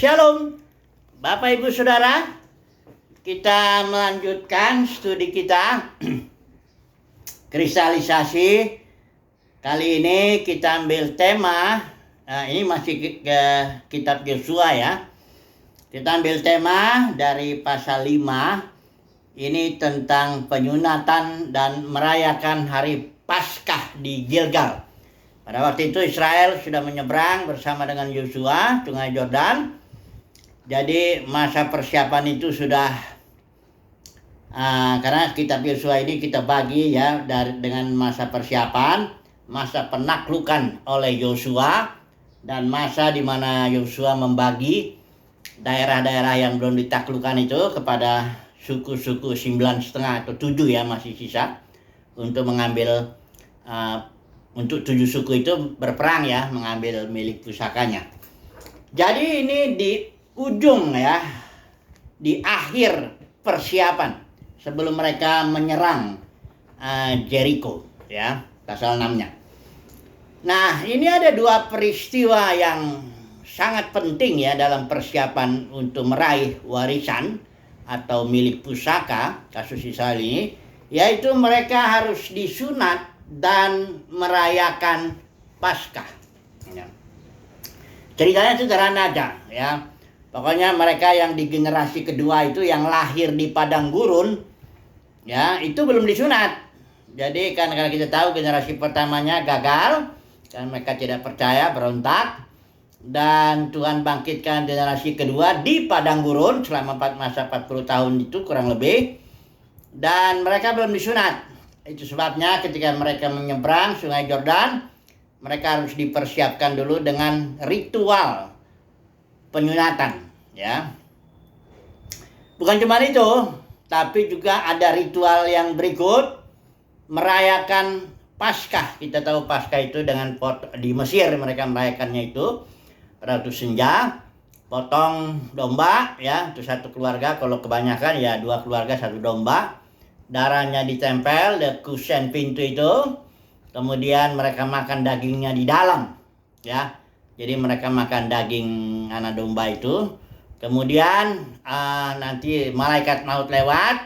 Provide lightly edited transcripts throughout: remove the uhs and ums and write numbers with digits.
Shalom, Bapak Ibu Saudara. Kita melanjutkan studi kita kristalisasi. Kali ini kita ambil tema, ini masih ke kitab Yosua ya. Kita ambil tema dari pasal 5. Ini tentang penyunatan dan merayakan hari Paskah di Gilgal. Pada waktu itu Israel sudah menyeberang bersama dengan Yosua Sungai Yordan. Jadi masa persiapan itu sudah karena kitab Yosua ini kita bagi ya dengan masa persiapan, masa penaklukan oleh Yosua, dan masa di mana Yosua membagi daerah-daerah yang belum ditaklukkan itu kepada suku-suku 9,5 atau 7 ya, masih sisa untuk mengambil untuk 7 suku itu berperang ya, mengambil milik pusakanya. Jadi ini di ujung ya, di akhir persiapan sebelum mereka menyerang Jericho ya, pasal 6-nya. Nah, ini ada dua peristiwa yang sangat penting ya dalam persiapan untuk meraih warisan atau milik pusaka kasus Israel ini, yaitu mereka harus disunat dan merayakan Paskah. Ya. Ceritanya sederhana aja ya. Pokoknya mereka yang di generasi kedua itu yang lahir di padang gurun ya, itu belum disunat. Jadi karena kita tahu generasi pertamanya gagal dan mereka tidak percaya, berontak, dan Tuhan bangkitkan generasi kedua di padang gurun selama masa 40 tahun itu kurang lebih, dan mereka belum disunat. Itu sebabnya ketika mereka menyeberang Sungai Yordan, mereka harus dipersiapkan dulu dengan ritual penyunatan ya. Bukan cuma itu, tapi juga ada ritual yang berikut, merayakan Paskah. Kita tahu Paskah itu dengan di Mesir mereka merayakannya itu pada waktu senja, potong domba ya, itu satu keluarga, kalau kebanyakan ya 2 keluarga 1 domba. Darahnya ditempel di kusen pintu itu, kemudian mereka makan dagingnya di dalam ya. Jadi mereka makan daging anak domba itu, kemudian nanti malaikat maut lewat,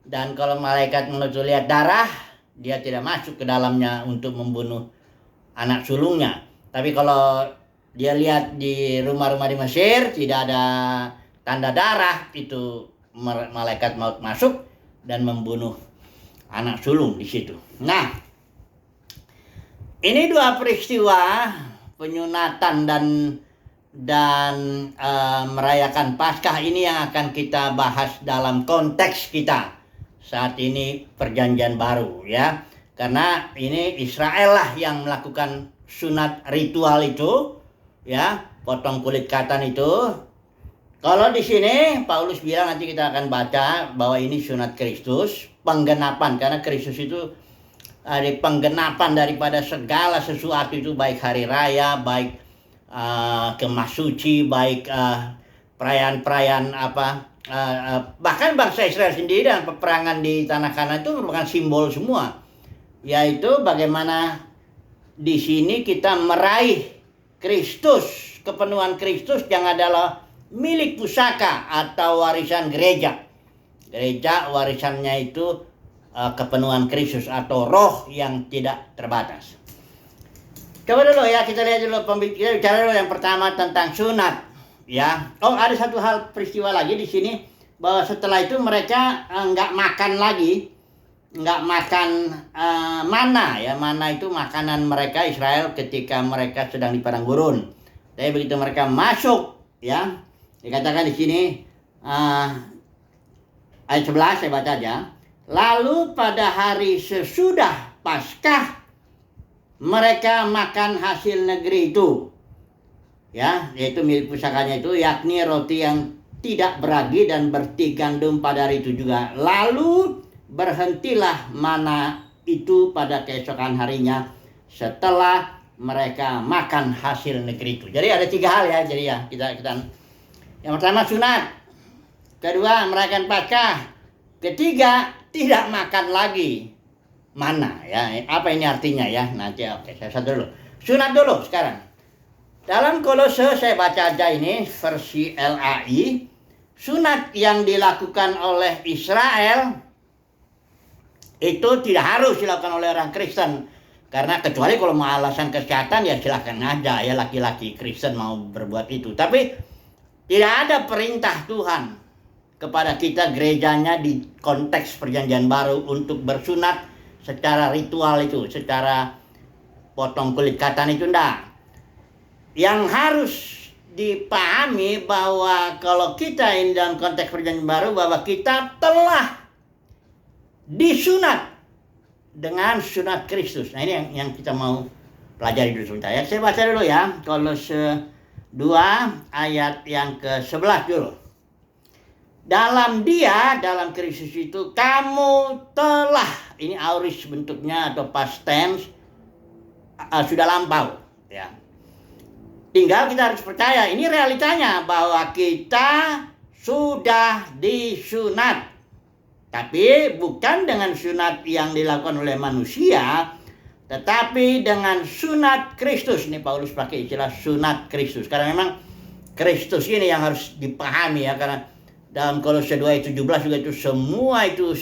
dan kalau malaikat maut lihat darah, dia tidak masuk ke dalamnya untuk membunuh anak sulungnya. Tapi kalau dia lihat di rumah-rumah di Mesir tidak ada tanda darah, itu malaikat maut masuk dan membunuh anak sulung di situ. Nah, ini dua peristiwa penyunatan dan merayakan Paskah ini yang akan kita bahas dalam konteks kita saat ini Perjanjian Baru ya. Karena ini Israel lah yang melakukan sunat ritual itu ya, potong kulit katan itu. Kalau di sini Paulus bilang, nanti kita akan baca bahwa ini sunat Kristus, penggenapan, karena Kristus itu ada penggenapan daripada segala sesuatu itu, baik hari raya, baik kemah suci, baik perayaan-perayaan bahkan bangsa Israel sendiri dan peperangan di tanah Kanaan itu merupakan simbol semua, yaitu bagaimana di sini kita meraih Kristus, kepenuhan Kristus yang adalah milik pusaka atau warisan gereja. Gereja warisannya itu kepenuhan Kristus atau roh yang tidak terbatas. Coba dulu ya, kita lihat dulu, kita bicara dulu yang pertama tentang sunat ya. Oh, ada satu hal peristiwa lagi di sini, bahwa setelah itu mereka nggak makan lagi, nggak makan mana ya. Mana itu makanan mereka Israel ketika mereka sedang di padang gurun. Tapi begitu mereka masuk ya, dikatakan di sini ayat 11 saya baca aja. Lalu pada hari sesudah Paskah mereka makan hasil negeri itu ya, yaitu milik pusakanya itu, yakni roti yang tidak beragi dan berti gandum pada hari itu juga. Lalu berhentilah mana itu pada keesokan harinya setelah mereka makan hasil negeri itu. Jadi ada 3 hal ya. Jadi ya kita yang pertama sunat, kedua merayakan Paskah, ketiga tidak makan lagi mana ya. Apa ini artinya ya? Nanti oke, saya satu dulu. Sunat dulu sekarang. Dalam Kolose saya baca aja ini versi LAI. Sunat yang dilakukan oleh Israel itu tidak harus dilakukan oleh orang Kristen. Karena kecuali kalau mau alasan kesehatan ya silahkan aja ya laki-laki Kristen mau berbuat itu. Tapi tidak ada perintah Tuhan kepada kita gerejanya di konteks perjanjian baru untuk bersunat secara ritual itu, secara potong kulit katan itu enggak. Yang harus dipahami bahwa kalau kita ini dalam konteks perjanjian baru bahwa kita telah disunat dengan sunat Kristus. Nah ini yang kita mau pelajari dulu sebentar ya. Saya baca dulu ya. Kolose 2 ayat yang ke-11 dulu. Dalam dia, dalam Kristus itu kamu telah, ini aorist bentuknya atau past tense, sudah lampau ya. Tinggal kita harus percaya, ini realitanya bahwa kita sudah disunat. Tapi bukan dengan sunat yang dilakukan oleh manusia, tetapi dengan sunat Kristus. Ini Paulus pakai istilah sunat Kristus. Karena memang Kristus ini yang harus dipahami ya. Karena dalam Kolose 2 ayat 17 juga itu semua itu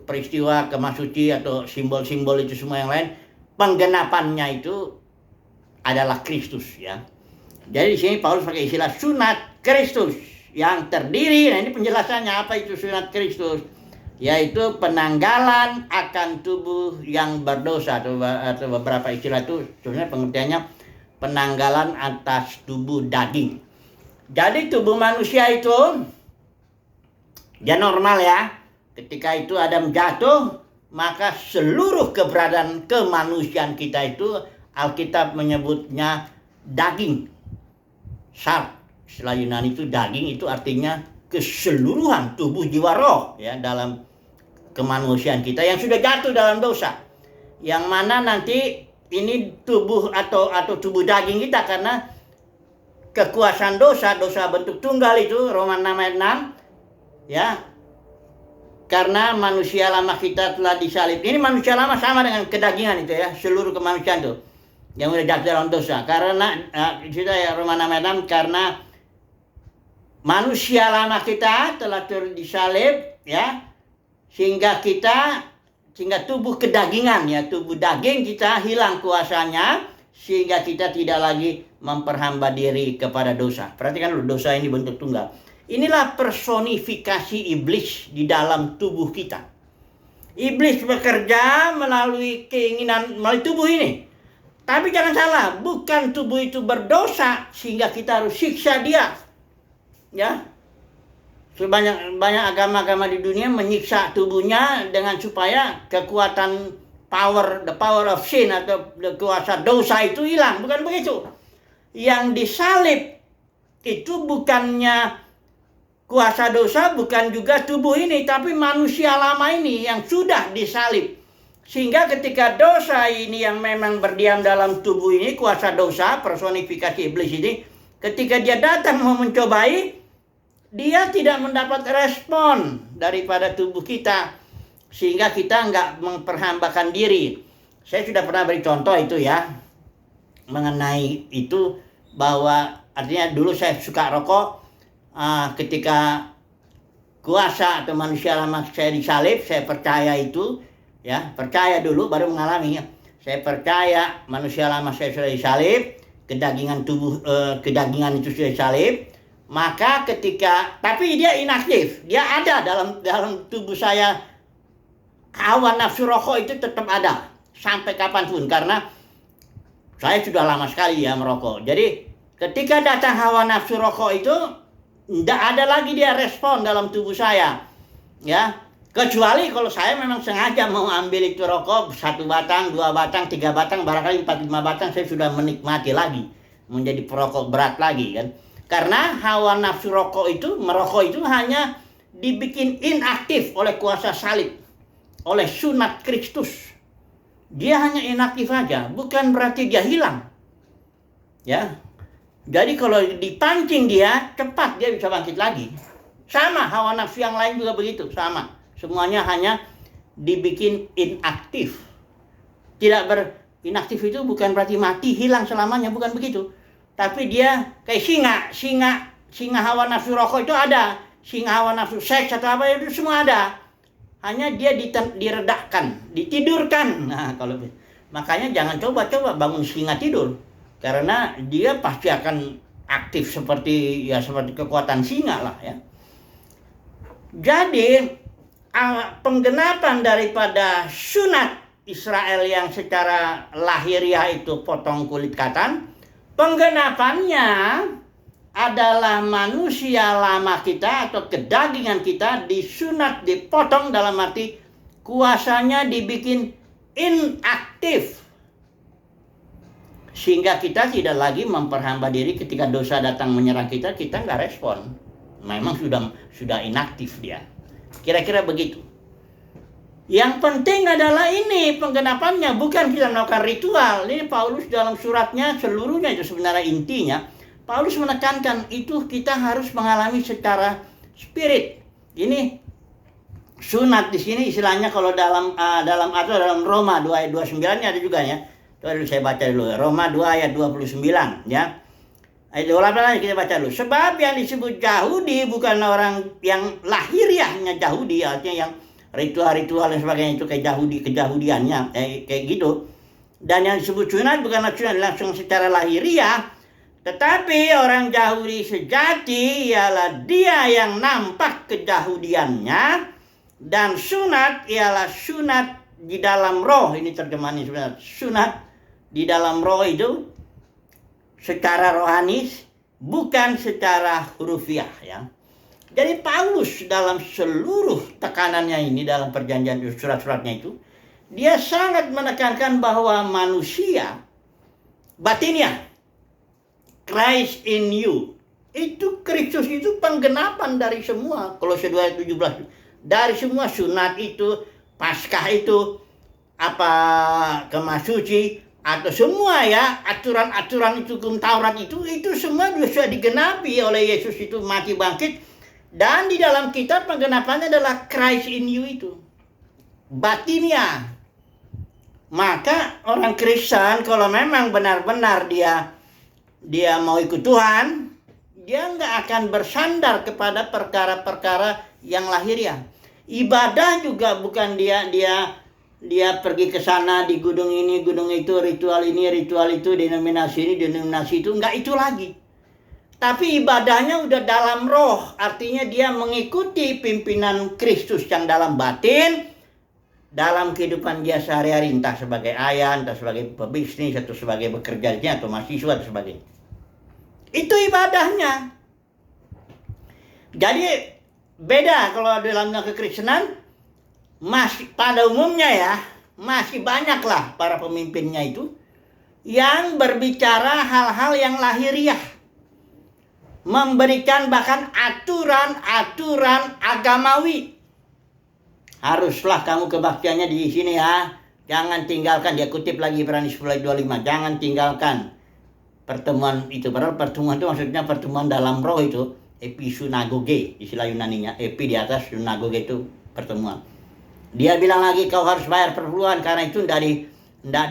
peristiwa kemasuci atau simbol-simbol itu semua yang lain. Penggenapannya itu adalah Kristus ya. Jadi di sini Paulus pakai istilah sunat Kristus yang terdiri, nah ini penjelasannya apa itu sunat Kristus, yaitu penanggalan akan tubuh yang berdosa atau beberapa istilah itu sebenarnya pengertiannya penanggalan atas tubuh daging. Jadi tubuh manusia itu dia normal ya. Ketika itu Adam jatuh, maka seluruh keberadaan kemanusiaan kita itu Alkitab menyebutnya daging. Sark, istilah Yunani itu daging itu artinya keseluruhan tubuh jiwa roh ya dalam kemanusiaan kita yang sudah jatuh dalam dosa. Yang mana nanti ini tubuh atau tubuh daging kita karena kekuasaan dosa bentuk tunggal itu Roma 6 ayat 6 ya. Karena manusia lama kita telah disalib. Ini manusia lama sama dengan kedagingan itu ya, seluruh kemanusiaan itu yang sudah jatuh dalam dosa. Karena itu ya Roma 6 ayat 6 karena manusia lama kita telah disalib ya, sehingga tubuh kedagingan ya, tubuh daging kita hilang kuasanya sehingga kita tidak lagi memperhamba diri kepada dosa. Perhatikan dulu, dosa ini bentuk tunggal. Inilah personifikasi iblis di dalam tubuh kita. Iblis bekerja melalui keinginan melalui tubuh ini. Tapi jangan salah, bukan tubuh itu berdosa sehingga kita harus siksa dia. Ya. Banyak agama-agama di dunia menyiksa tubuhnya dengan supaya kekuatan the power of sin atau kuasa dosa itu hilang. Bukan begitu. Yang disalib itu bukannya kuasa dosa, bukan juga tubuh ini, tapi manusia lama ini yang sudah disalib. Sehingga ketika dosa ini yang memang berdiam dalam tubuh ini, kuasa dosa, personifikasi iblis ini, ketika dia datang mau mencobai, dia tidak mendapat respon daripada tubuh kita. Sehingga kita nggak memperhambakan diri. Saya sudah pernah beri contoh itu ya, mengenai itu bahwa artinya dulu saya suka rokok, ketika kuasa atau manusia lama saya disalib, saya percaya itu. Ya, percaya dulu baru mengalami. Saya percaya manusia lama saya sudah disalib, kedagingan itu sudah disalib. Maka tapi dia inaktif, dia ada dalam tubuh saya. Hawa nafsu rokok itu tetap ada sampai kapanpun karena saya sudah lama sekali ya merokok. Jadi ketika datang hawa nafsu rokok itu, tidak ada lagi dia respon dalam tubuh saya. Ya. Kecuali kalau saya memang sengaja mau ambil itu rokok 1 batang, 2 batang, 3 batang, barangkali 4-5 batang saya sudah menikmati lagi. Menjadi perokok berat lagi kan. Karena hawa nafsu merokok itu hanya dibikin inaktif oleh kuasa salib. Oleh sunat Kristus. Dia hanya inaktif saja, bukan berarti dia hilang. Ya. Jadi kalau dipancing dia, cepat dia bisa bangkit lagi. Sama, hawa nafsu yang lain juga begitu, sama. Semuanya hanya dibikin inaktif. Inaktif itu bukan berarti mati, hilang selamanya, bukan begitu. Tapi dia kayak singa hawa nafsu rokok itu ada, singa hawa nafsu seks atau apa itu semua ada. Hanya dia diredakkan, ditidurkan. Nah, kalau makanya jangan coba-coba bangun singa tidur, karena dia pasti akan aktif seperti kekuatan singa lah ya. Jadi penggenapan daripada sunat Israel yang secara lahiriah itu potong kulit katan, penggenapannya adalah manusia lama kita atau kedagingan kita disunat, dipotong, dalam arti kuasanya dibikin inaktif. Sehingga kita tidak lagi memperhamba diri ketika dosa datang menyerang kita nggak respon. Memang sudah inaktif dia. Kira-kira begitu. Yang penting adalah ini penggenapannya, bukan kita melakukan ritual. Ini Paulus dalam suratnya seluruhnya itu sebenarnya intinya. Paulus menekankan itu kita harus mengalami secara spirit. Ini sunat di sini istilahnya kalau dalam Roma 2 ayat 29-nya ada juga ya. Coba saya baca dulu. Roma 2 ayat 29 ya. Ayat 28 kita baca dulu. Sebab yang disebut Yahudi bukan orang yang lahiriahnya Yahudi, artinya yang ritual-ritual dan sebagainya itu kayak kejahudiannya kayak gitu. Dan yang disebut sunat bukanlah sunat langsung secara lahiriah, tetapi orang Yahudi sejati ialah dia yang nampak kejahudiannya, dan sunat ialah sunat di dalam roh. Ini terjemahannya sebenarnya. Sunat di dalam roh itu secara rohani, bukan secara hurufiah ya. Jadi Paulus dalam seluruh tekanannya ini dalam perjanjian surat-suratnya itu, dia sangat menekankan bahwa manusia batinnya, Christ in you, itu Kristus itu penggenapan dari semua. Kolose 2 ayat 17, dari semua sunat itu, Paskah itu, kemah suci, atau semua ya aturan-aturan itu, hukum Taurat itu semua sudah digenapi oleh Yesus itu mati bangkit. Dan di dalam kitab penggenapannya adalah Christ in you itu, batinnya. Maka orang Kristen kalau memang benar-benar dia mau ikut Tuhan, dia nggak akan bersandar kepada perkara-perkara yang lahiriah. Ibadah juga bukan dia pergi ke sana di gunung ini, gunung itu, ritual ini, ritual itu, denominasi ini, denominasi itu, nggak itu lagi. Tapi ibadahnya udah dalam roh, artinya dia mengikuti pimpinan Kristus yang dalam batin, dalam kehidupan dia sehari-hari, entah sebagai ayah, entah sebagai pebisnis, atau sebagai bekerja atau mahasiswa, atau sebagainya. Itu ibadahnya. Jadi beda kalau dalam kekristenan, masih pada umumnya ya, masih banyaklah para pemimpinnya itu yang berbicara hal-hal yang lahiriah, memberikan bahkan aturan-aturan agamawi. Haruslah kamu kebaktiannya di sini ya, jangan tinggalkan. Dia kutip lagi Ibrani 10 ayat 25, jangan tinggalkan pertemuan itu. Padahal pertemuan itu maksudnya pertemuan dalam roh itu, episinagoge istilah Yunaninya. Epi di atas, sinagoge itu pertemuan. Dia bilang lagi kau harus bayar perpuluhan, karena itu tidak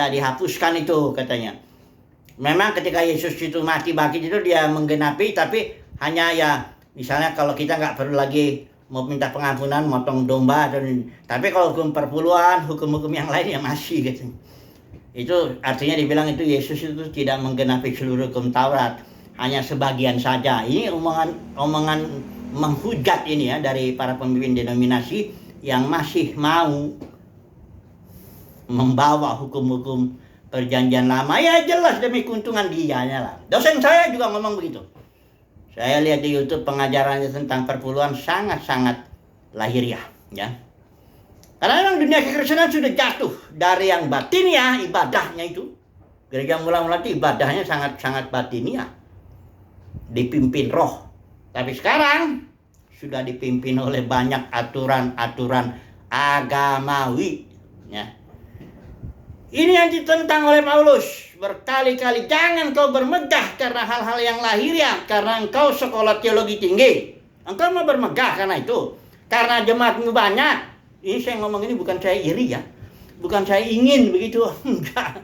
dihapuskan itu katanya. Memang ketika Yesus itu mati bangkit itu dia menggenapi, tapi hanya ya misalnya kalau kita nggak perlu lagi mau minta pengampunan, motong domba, tapi kalau hukum perpuluhan, hukum-hukum yang lain ya masih gitu. Itu artinya dibilang itu Yesus itu tidak menggenapi seluruh hukum Taurat, hanya sebagian saja. Ini omongan menghujat ini ya dari para pemimpin denominasi yang masih mau membawa hukum-hukum perjanjian lama. Ya jelas demi keuntungan dianya lah. Dosen saya juga ngomong begitu. Saya lihat di YouTube pengajarannya tentang perpuluhan sangat-sangat lahiriah ya. Karena memang dunia kekristenan sudah jatuh dari yang batiniah, ibadahnya itu. Gereja mula-mula itu ibadahnya sangat-sangat batiniah, dipimpin roh. Tapi sekarang sudah dipimpin oleh banyak aturan-aturan agamawi ya. Ini yang ditentang oleh Paulus berkali-kali. Jangan kau bermegah karena hal-hal yang lahiriah, karena engkau sekolah teologi tinggi. Engkau mau bermegah karena itu, karena jemaatmu banyak. Ini saya ngomong ini bukan saya iri ya, bukan saya ingin begitu, enggak.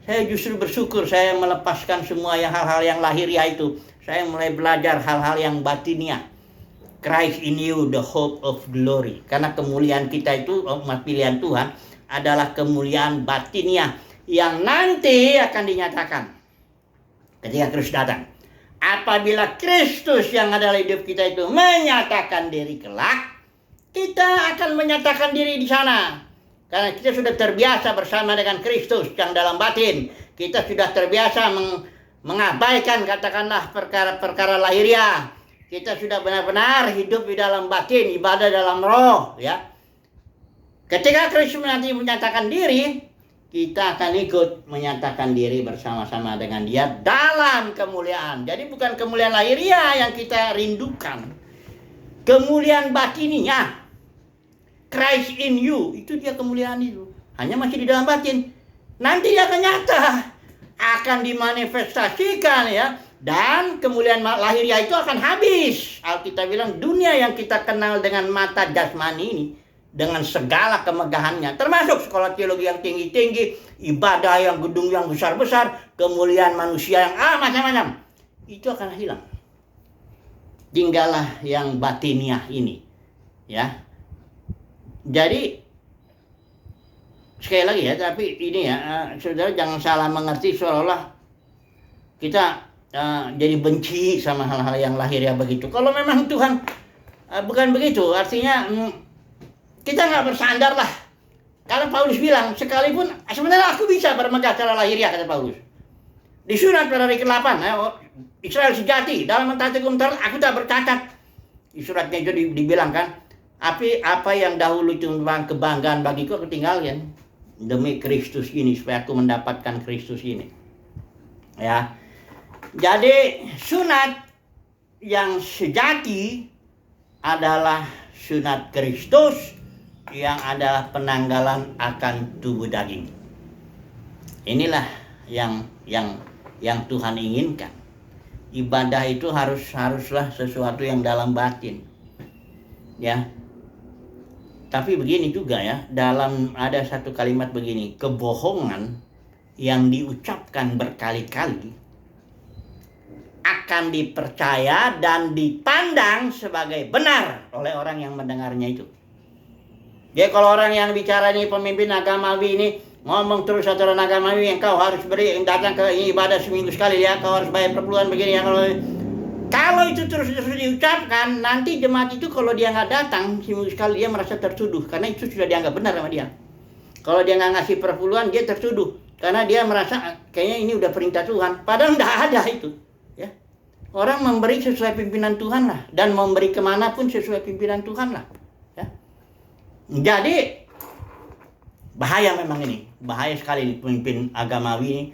Saya justru bersyukur saya melepaskan semua hal-hal yang lahiriah itu. Saya mulai belajar hal-hal yang batiniah. Christ in you, the hope of glory. Karena kemuliaan kita itu, umat pilihan Tuhan, adalah kemuliaan batiniah yang nanti akan dinyatakan ketika Kristus datang. Apabila Kristus yang adalah hidup kita itu menyatakan diri kelak, kita akan menyatakan diri di sana. Karena kita sudah terbiasa bersama dengan Kristus yang dalam batin. Kita sudah terbiasa mengabaikan katakanlah perkara-perkara lahiriah. Kita sudah benar-benar hidup di dalam batin, ibadah dalam roh, ya. Ketika Kristus nanti menyatakan diri, kita akan ikut menyatakan diri bersama-sama dengan Dia dalam kemuliaan. Jadi bukan kemuliaan lahiriah yang kita rindukan. Kemuliaan batiniah. Christ in you, itu dia kemuliaan itu. Hanya masih di dalam batin. Nanti dia akan nyata, akan dimanifestasikan, ya. Dan kemuliaan lahiriah itu akan habis. Alkitab bilang dunia yang kita kenal dengan mata jasmani ini, dengan segala kemegahannya, termasuk sekolah teologi yang tinggi-tinggi, ibadah yang gedung yang besar-besar, kemuliaan manusia yang macam-macam, itu akan hilang. Tinggallah yang batiniah ini, ya. Jadi sekali lagi ya, tapi ini ya, saudara jangan salah mengerti seolah-olah kita jadi benci sama hal-hal yang lahiriah begitu. Kalau memang Tuhan bukan begitu, artinya kita nggak bersandar lah. Karena Paulus bilang, sekalipun sebenarnya aku bisa bermegah secara lahiriah, kata Paulus. Disunat pada hari ke-8, Israel sejati, dalam mentaati hukum Taurat aku tak bercacat. Di suratnya itu dibilang kan, apa yang dahulu itu merupakan kebanggaan bagiku, aku tinggalkan demi Kristus ini, supaya aku mendapatkan Kristus ini, ya. Jadi sunat yang sejati adalah sunat Kristus yang adalah penanggalan akan tubuh daging. Inilah yang Tuhan inginkan. Ibadah itu haruslah sesuatu yang dalam batin, ya. Tapi begini juga ya, ada satu kalimat begini, kebohongan yang diucapkan berkali-kali akan dipercaya dan dipandang sebagai benar oleh orang yang mendengarnya itu. Jadi kalau orang yang bicara ini, pemimpin agamawi ini, ngomong terus aturan agamawi yang kau harus datang ke ibadah seminggu sekali ya, kau harus bayar perpuluhan begini ya, kalau itu terus diucapkan, nanti jemaat itu kalau dia nggak datang seminggu sekali, dia merasa tertuduh. Karena itu sudah dianggap benar sama dia. Kalau dia nggak ngasih perpuluhan, dia tertuduh. Karena dia merasa kayaknya ini udah perintah Tuhan. Padahal nggak ada itu, ya. Orang memberi sesuai pimpinan Tuhan lah. Dan memberi kemanapun sesuai pimpinan Tuhan lah, ya. Jadi bahaya memang ini. Bahaya sekali ini pemimpin agamawi ini.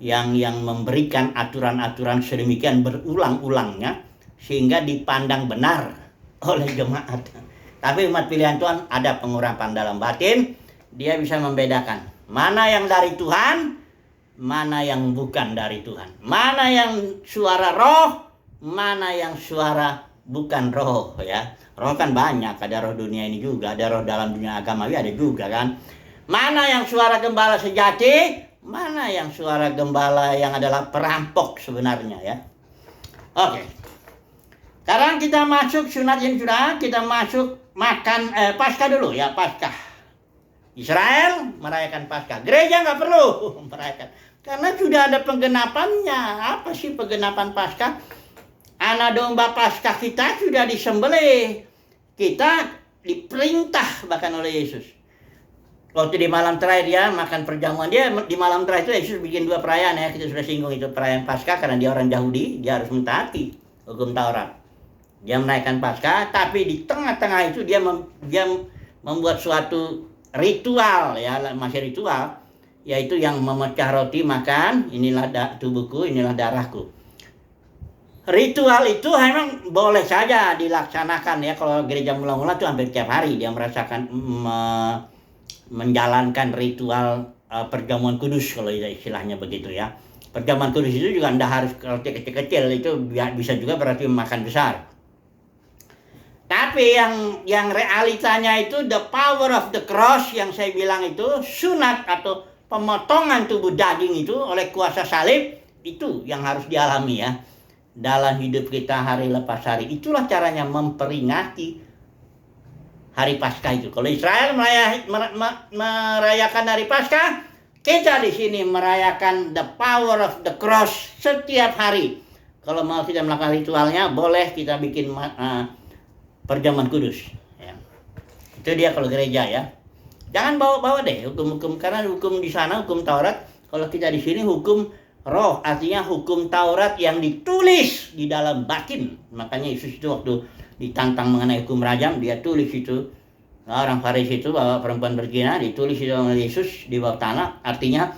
Yang memberikan aturan-aturan sedemikian berulang-ulangnya sehingga dipandang benar oleh jemaat. Tapi umat pilihan Tuhan ada pengurapan dalam batin, dia bisa membedakan mana yang dari Tuhan, mana yang bukan dari Tuhan, mana yang suara roh, mana yang suara bukan roh, ya. Roh kan banyak, ada roh dunia ini juga, ada roh dalam dunia agamawi ada juga kan. Mana yang suara gembala sejati, mana yang suara gembala yang adalah perampok sebenarnya, ya. Oke. Sekarang kita masuk sunat yang sudah, kita masuk makan Paskah dulu ya, Paskah. Israel merayakan Paskah. Gereja nggak perlu merayakan. Karena sudah ada penggenapannya. Apa sih penggenapan Paskah? Anak domba Paskah kita sudah disembelih. Kita diperintah bahkan oleh Yesus. Waktu di malam terakhir dia makan perjamuan, dia di malam terakhir itu Yesus bikin 2 perayaan ya, kita sudah singgung itu perayaan Paskah karena dia orang Yahudi, dia harus mentaati hukum Taurat. Dia merayakan Paskah, tapi di tengah-tengah itu dia membuat suatu ritual ya, masih ritual, yaitu yang memecah roti makan, inilah tubuhku, inilah darahku. Ritual itu memang boleh saja dilaksanakan ya, kalau gereja mula-mula itu hampir tiap hari dia merasakan menjalankan ritual perjamuan kudus, kalau istilahnya begitu ya. Perjamuan kudus itu juga tidak harus roti kecil-kecil, itu bisa juga berarti makan besar. Tapi yang realitanya itu the power of the cross yang saya bilang itu sunat atau pemotongan tubuh daging itu oleh kuasa salib, itu yang harus dialami ya dalam hidup kita hari lepas hari. Itulah caranya memperingati hari Paskah itu. Kalau Israel merayakan hari Paskah, kita di sini merayakan the power of the cross setiap hari. Kalau mau kita melakukan ritualnya, boleh kita bikin perjamuan kudus. Ya. Itu dia kalau gereja ya. Jangan bawa-bawa deh hukum-hukum, karena hukum di sana hukum Taurat. Kalau kita di sini hukum roh, artinya hukum Taurat yang ditulis di dalam batin. Makanya Yesus itu waktu ditantang mengenai hukum rajam, dia tulis itu. Orang Farisi itu bawa perempuan berzina, ditulis itu oleh Yesus di bawah tanah. Artinya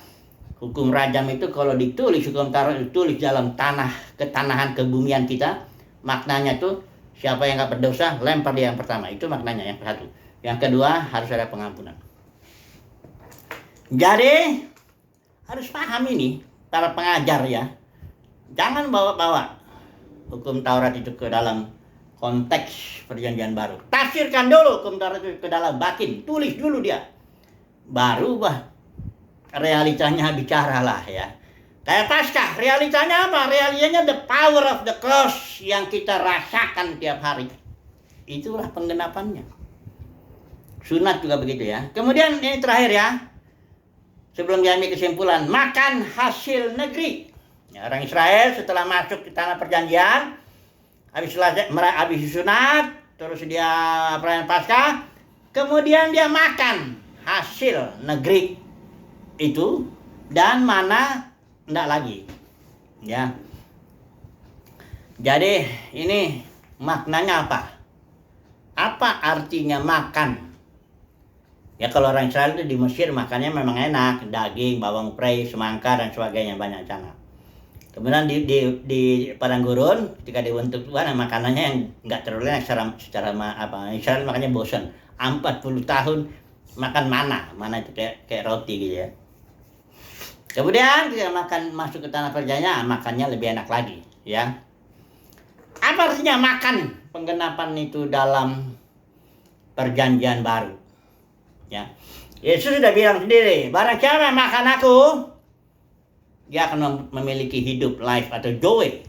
hukum rajam itu kalau ditulis, hukum Taurat ditulis dalam tanah, ketanahan kebumian kita, maknanya tuh siapa yang gak berdosa lempar dia yang pertama. Itu maknanya yang satu. Yang kedua, harus ada pengampunan. Jadi harus paham ini para pengajar ya. Jangan bawa-bawa hukum Taurat itu ke dalam konteks perjanjian baru. Tafsirkan dulu hukum Taurat itu ke dalam batin. Tulis dulu dia. Baru realitanya bicaralah ya. Kayak Paskah, realitanya apa? Realitanya the power of the cross yang kita rasakan tiap hari. Itulah penggenapannya. Sunat juga begitu ya. Kemudian ini terakhir ya. Sebelum diambil kesimpulan, makan hasil negeri. Ya, orang Israel setelah masuk ke tanah perjanjian, habis sunat, terus dia perayaan Paskah, kemudian dia makan hasil negeri itu, dan mana enggak lagi. Ya. Jadi ini maknanya apa? Apa artinya makan? Ya kalau orang Israel itu di Mesir makannya memang enak, daging, bawang prei, semangka dan sebagainya, banyak sangat. Kemudian di padang gurun ketika dibentuk Tuhan, makanannya yang nggak terlalu enak secara Israel makanya bosan. 40 tahun makan mana itu kayak roti gitu ya. Kemudian kita makan masuk ke tanah perjanjian, makannya lebih enak lagi ya. Apa artinya makan penggenapan itu dalam perjanjian baru? Ya. Yesus sudah bilang sendiri, barang siapa makan aku, dia akan memiliki hidup, life atau joy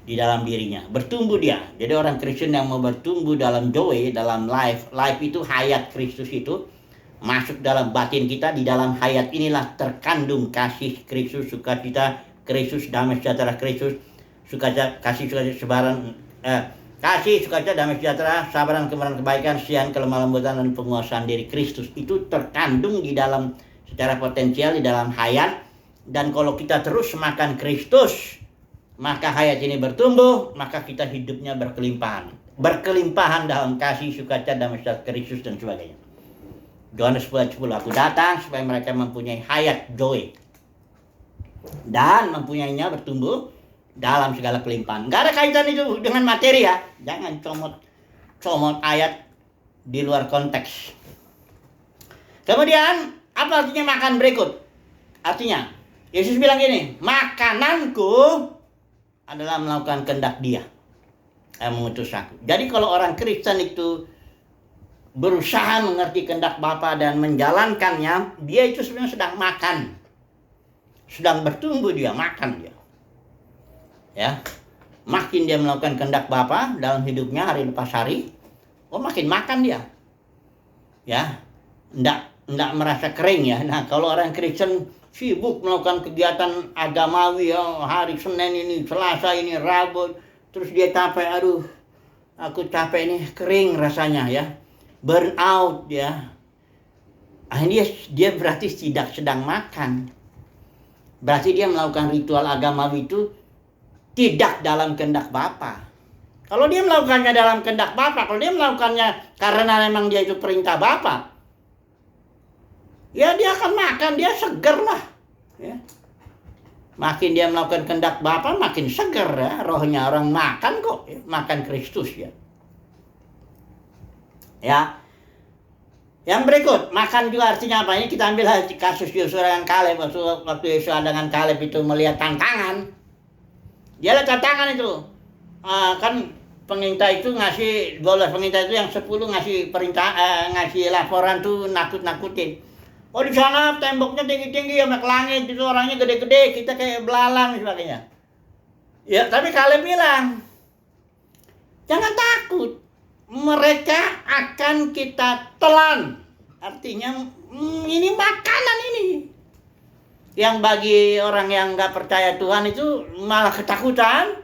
di dalam dirinya, bertumbuh dia. Jadi orang Kristen yang mau bertumbuh dalam joy, dalam life itu hayat Kristus itu masuk dalam batin kita. Di dalam hayat inilah terkandung kasih Kristus, sukacita Kristus, damai sejahtera Kristus, kasih sukacita, damai sejahtera, sabaran, kebenaran, kebaikan, kesian, kelemah lembutan, dan penguasaan diri Kristus. Itu terkandung di dalam secara potensial di dalam hayat. Dan kalau kita terus makan Kristus, maka hayat ini bertumbuh, maka kita hidupnya berkelimpahan. Berkelimpahan dalam kasih, sukacita, damai sejahtera Kristus dan sebagainya. Yohanes 10:10, aku datang supaya mereka mempunyai hayat joy dan mempunyainya bertumbuh dalam segala kelimpahan. Gak ada kaitan itu dengan materi ya. Jangan comot ayat di luar konteks. Kemudian apa artinya makan berikut? Artinya Yesus bilang gini, makananku adalah melakukan kehendak Dia yang mengutus aku. Jadi kalau orang Kristen itu berusaha mengerti kehendak Bapa dan menjalankannya, dia itu sebenarnya sedang makan. Sedang bertumbuh dia, makan dia. Ya, makin dia melakukan kehendak Bapa dalam hidupnya hari lepas hari, makin makan dia. Ya, enggak merasa kering ya. Nah, kalau orang Kristen sibuk melakukan kegiatan agamawi, hari Senin ini, Selasa ini, Rabu, terus dia capek, aduh, aku capek ini, kering rasanya ya, burn out ya. Akhirnya dia berarti tidak sedang makan. Berarti dia melakukan ritual agamawi itu tidak dalam kehendak Bapa. Kalau dia melakukannya dalam kehendak Bapa, kalau dia melakukannya karena memang dia itu perintah Bapa, ya dia akan makan, dia seger lah. Ya. Makin dia melakukan kehendak Bapa, makin seger ya. Rohnya orang makan kok, ya. Makan Kristus ya. Ya. Yang berikut, makan juga artinya apa? Ini kita ambil kasus Yosua dengan Kaleb. Waktu Yosua dengan Kaleb itu melihat tantangan. Dia lihat tantangan itu. Kan pengintai itu ngasih, 12 pengintai itu yang 10 ngasih perintah, ngasih laporan tuh nakut-nakutin. Oh di sana temboknya tinggi-tinggi sampai ke langit, itu orangnya gede-gede, kita kayak belalang dan sebagainya. Ya, tapi Kaleb bilang, jangan takut, mereka akan kita telan. Artinya ini makanan ini. Yang bagi orang yang nggak percaya Tuhan itu malah ketakutan,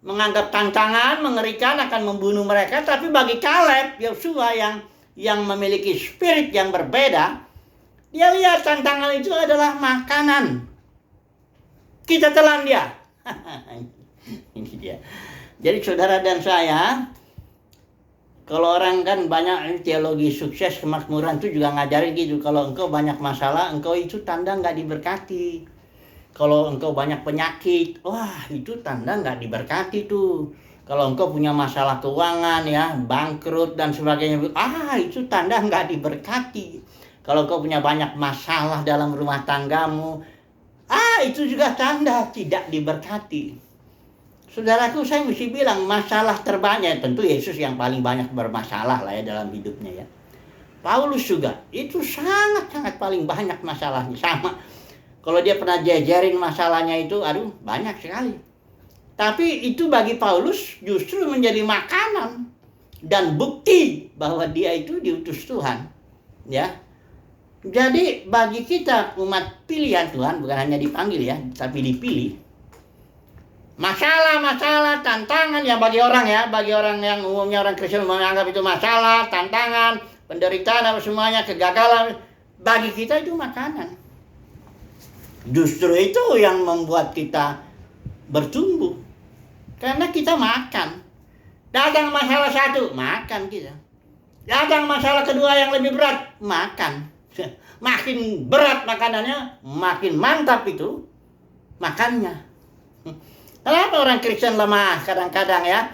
menganggap tantangan, mengerikan, akan membunuh mereka. Tapi bagi Kaleb, Yosua yang memiliki spirit yang berbeda, dia lihat tantangan itu adalah makanan. Kita telan dia. Ini dia. Jadi saudara dan saya, kalau orang kan banyak teologi sukses kemakmuran itu juga ngajarin gitu. Kalau engkau banyak masalah, engkau itu tanda nggak diberkati. Kalau engkau banyak penyakit, wah itu tanda nggak diberkati tuh. Kalau engkau punya masalah keuangan ya, bangkrut dan sebagainya, itu tanda nggak diberkati. Kalau engkau punya banyak masalah dalam rumah tanggamu, itu juga tanda tidak diberkati. Saudaraku, saya mesti bilang masalah terbanyak, tentu Yesus yang paling banyak bermasalah lah ya dalam hidupnya ya. Paulus juga, itu sangat-sangat paling banyak masalahnya. Sama, kalau dia pernah jajarin masalahnya itu, banyak sekali. Tapi itu bagi Paulus justru menjadi makanan dan bukti bahwa dia itu diutus Tuhan. Ya. Jadi bagi kita umat pilihan Tuhan, bukan hanya dipanggil ya, tapi dipilih. Masalah-masalah, tantangan ya bagi orang yang umumnya orang Kristen menganggap itu masalah, tantangan, penderitaan apa semuanya, kegagalan, bagi kita itu makanan. Justru itu yang membuat kita bertumbuh. Karena kita makan. Datang masalah satu, makan kita. Datang masalah kedua yang lebih berat, makan. Makin berat makanannya, makin mantap itu makannya. Kenapa orang Kristen lemah kadang-kadang ya?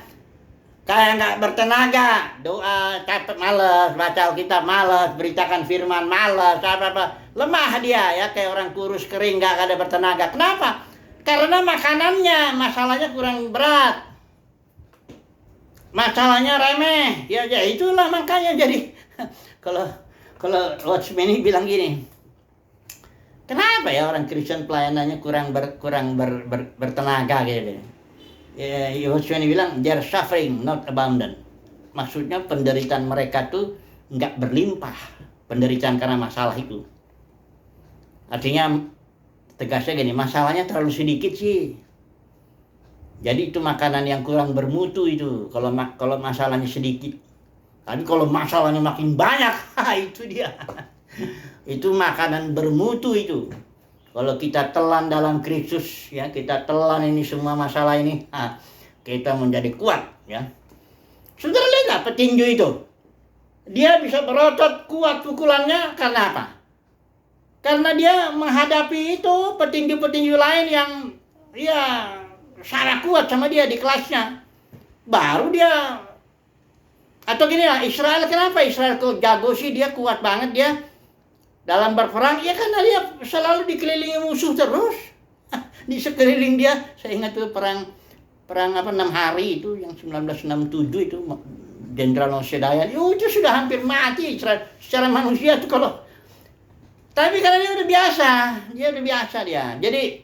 Kayak nggak bertenaga, doa capek, malas, baca Alkitab malas, beritakan firman malas, apa-apa. Lemah dia ya, kayak orang kurus kering, nggak ada bertenaga. Kenapa? Karena makanannya, masalahnya kurang berat. Masalahnya remeh. Ya itulah makanya jadi kalau Watchman ini bilang gini, kenapa ya orang Kristen pelayanannya kurang bertenaga gitu. Ya, Watchman ini bilang, they're suffering not abundant. Maksudnya penderitaan mereka tuh nggak berlimpah, penderitaan karena masalah itu. Artinya tegasnya gini, masalahnya terlalu sedikit sih. Jadi itu makanan yang kurang bermutu itu, kalau masalahnya sedikit. Tapi kalau masalahnya makin banyak, itu dia. Itu makanan bermutu itu. Kalau kita telan dalam Kristus, ya kita telan ini semua masalah ini, kita menjadi kuat, ya. Saudara lihat nggak petinju itu? Dia bisa berotot kuat pukulannya karena apa? Karena dia menghadapi itu petinju-petinju lain yang, ya, sangat kuat sama dia di kelasnya. Baru dia. Atau gini lah, Israel, kenapa Israel kok jago sih, dia kuat banget dia dalam berperang? Ya karena dia selalu dikelilingi musuh terus. Di sekeliling dia, saya ingat tuh perang 6 hari itu yang 1967 itu, Jenderal Nosedayan, itu sudah hampir mati Israel secara manusia tuh kalau. Tapi karena dia udah biasa dia. Jadi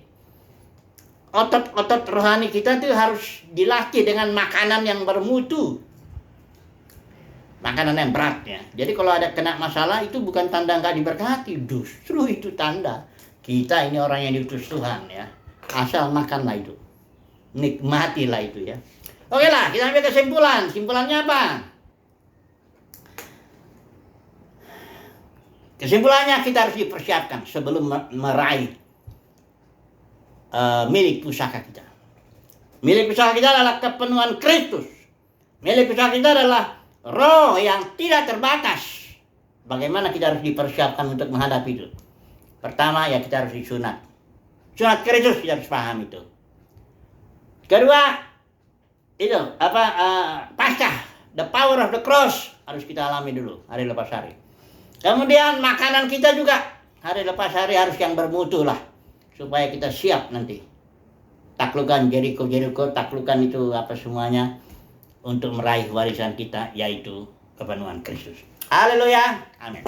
otot rohani kita tuh harus dilatih dengan makanan yang bermutu. Makanan yang berat ya. Jadi kalau ada kena masalah itu bukan tanda nggak diberkati, justru itu tanda kita ini orang yang diutus Tuhan ya. Asal makanlah itu, nikmatilah itu ya. Oke lah, kita ambil kesimpulan. Kesimpulannya apa? Kesimpulannya kita harus dipersiapkan sebelum meraih milik pusaka kita. Milik pusaka kita adalah kepenuhan Kristus. Milik pusaka kita adalah Roh yang tidak terbatas. Bagaimana kita harus dipersiapkan untuk menghadapi itu? Pertama ya kita harus disunat. Sunat Kristus, kita harus paham itu. Kedua, itu Paskah, the power of the cross harus kita alami dulu hari lepas hari. Kemudian makanan kita juga hari lepas hari harus yang bermutu lah, supaya kita siap nanti taklukan Jericho, taklukan itu apa semuanya, untuk meraih warisan kita, yaitu kepenuhan Kristus. Haleluya. Amin.